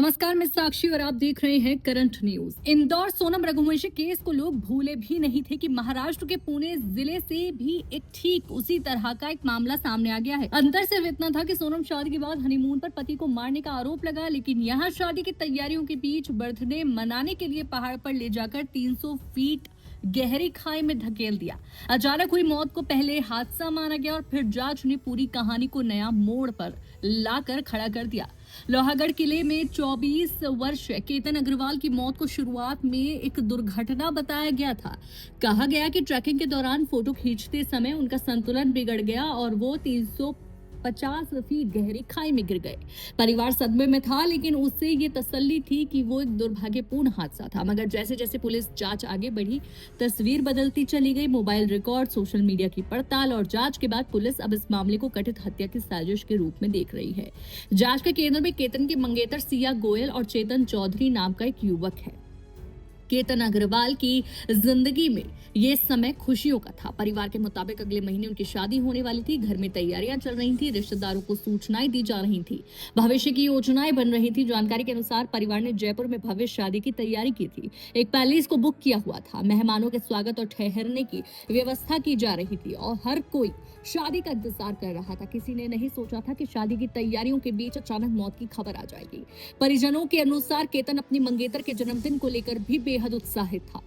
नमस्कार, मैं साक्षी और आप देख रहे हैं current news. Indore Sonam Raghuvanshi case को लोग भूले भी नहीं थे कि महाराष्ट्र के पुणे जिले से भी एक ठीक उसी तरह का एक मामला सामने आ गया है। अंतर सिर्फ इतना था कि सोनम शादी के बाद हनीमून पर पति को मारने का आरोप लगा, लेकिन यहाँ शादी की तैयारियों के बीच बर्थडे मनाने के लिए पहाड़ पर ले जाकर 300 फीट गहरी खाई में धकेल दिया। अचानक हुई मौत को पहले हादसा माना गया और फिर जांच ने पूरी कहानी को नया मोड़ पर लाकर खड़ा कर दिया। लोहागढ़ किले में 24 वर्षीय केतन अग्रवाल की मौत को शुरुआत में एक दुर्घटना बताया गया था। कहा गया कि ट्रैकिंग के दौरान फोटो खींचते समय उनका संतुलन बिगड़ गया और वो 350 फीट गहरी खाई में गिर गए। परिवार सदमे में था, लेकिन उससे ये तसल्ली थी कि वो एक दुर्भाग्यपूर्ण हादसा था। मगर जैसे जैसे पुलिस जांच आगे बढ़ी, तस्वीर बदलती चली गई। मोबाइल रिकॉर्ड, सोशल मीडिया की पड़ताल और जांच के बाद पुलिस अब इस मामले को कथित हत्या की साजिश के रूप में देख रही है। जांच के केंद्र में केतन के मंगेतर सिया गोयल और चेतन चौधरी नाम का एक युवक है। केतन अग्रवाल की जिंदगी में ये समय खुशियों का था। परिवार के मुताबिक अगले महीने उनकी शादी होने वाली थी। घर में तैयारियां चल रही थी, रिश्तेदारों को सूचनाएं दी जा रही थी, भविष्य की योजनाएं बन रही थी। जानकारी के अनुसार परिवार ने जयपुर में भव्य शादी की तैयारी की थी। एक पैलेस को बुक किया हुआ था। मेहमानों के स्वागत और ठहरने की व्यवस्था की जा रही थी और हर कोई शादी का इंतजार कर रहा था। किसी ने नहीं सोचा था कि शादी की तैयारियों के बीच अचानक मौत की खबर आ जाएगी। परिजनों के अनुसार केतन अपनी मंगेतर के जन्मदिन को लेकर भी बेहद उत्साहित था।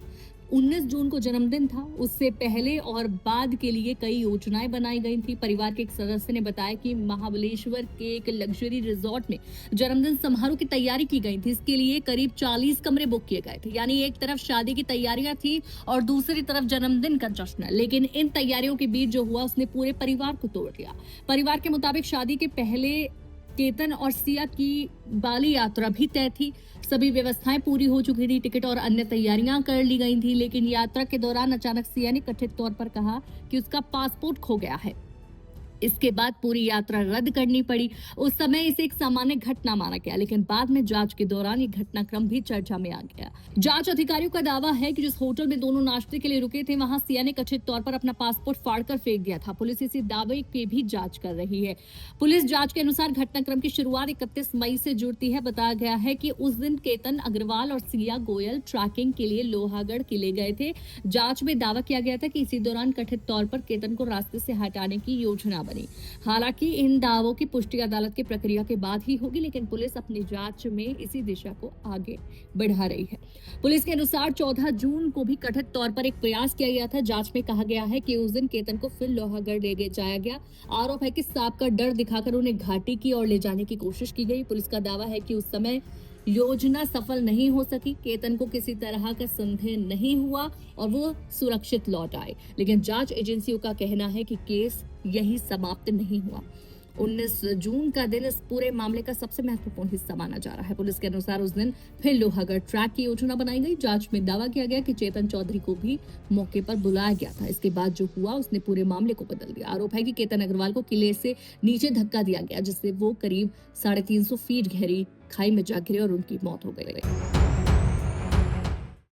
19 जून को जन्मदिन था। उससे पहले और बाद के लिए कई योजनाएं बनाई गई थी। परिवार के एक सदस्य ने बताया कि महाबलेश्वर के एक लग्जरी रिजॉर्ट में जन्मदिन समारोह की तैयारी की गई थी। इसके लिए करीब 40 कमरे बुक किए गए थे। यानी एक तरफ शादी की तैयारियां थी और दूसरी तरफ जन्मदिन का जश्न। लेकिन इन तैयारियों के बीच जो हुआ, उसने पूरे परिवार को तोड़ दिया। परिवार के मुताबिक शादी के पहले केतन और सिया की बाली यात्रा भी तय थी। सभी व्यवस्थाएं पूरी हो चुकी थी, टिकट और अन्य तैयारियां कर ली गई थी। लेकिन यात्रा के दौरान अचानक सिया ने कथित तौर पर कहा कि उसका पासपोर्ट खो गया है। इसके बाद पूरी यात्रा रद्द करनी पड़ी। उस समय इसे एक सामान्य घटना माना गया, लेकिन बाद में जांच के दौरान ये घटनाक्रम भी चर्चा में आ गया। जांच अधिकारियों का दावा है कि जिस होटल में दोनों नाश्ते के लिए रुके थे, वहां सिया ने कथित तौर पर अपना पासपोर्ट फाड़कर फेंक दिया था। पुलिस इसी दावे की भी जांच कर रही है। पुलिस जांच के अनुसार घटनाक्रम की शुरुआत 31 मई से जुड़ती है। बताया गया है कि उस दिन केतन अग्रवाल और सिया गोयल ट्रैकिंग के लिए लोहागढ़ किले गए थे। जांच में दावा किया गया था कि इसी दौरान कथित तौर पर केतन को रास्ते से हटाने की योजना बनी। हालांकि इन दावों की पुष्टि अदालत की प्रक्रिया के बाद ही होगी, लेकिन पुलिस अपनी जांच में इसी दिशा को आगे बढ़ा रही है। पुलिस के अनुसार 14 जून को भी कथित तौर पर एक प्रयास किया गया था। जांच में कहा गया है कि उस दिन केतन को फिर लोहागढ़ ले जाया गया। आरोप है कि सांप का डर दिखाकर उन्हें घाटी की ओर ले जाने की कोशिश की गई। पुलिस का दावा है कि उस समय योजना सफल नहीं हो सकी। केतन को किसी तरह का संदेह नहीं हुआ और वो सुरक्षित लौट आए। लेकिन जांच एजेंसियों का कहना है कि केस यही समाप्त नहीं हुआ। 19 जून का दिन इस पूरे मामले का सबसे महत्वपूर्ण हिस्सा माना जा रहा है। पुलिस के अनुसार उस दिन फिर लोहागढ़ ट्रैक की योजना बनाई गई। जांच में दावा किया गया कि चेतन चौधरी को भी मौके पर बुलाया गया था। इसके बाद जो हुआ, उसने पूरे मामले को बदल दिया। आरोप है कि केतन अग्रवाल को किले से नीचे धक्का दिया गया, जिससे वो करीब 350 फीट गहरी खाई में जा गिरे और उनकी मौत हो गई।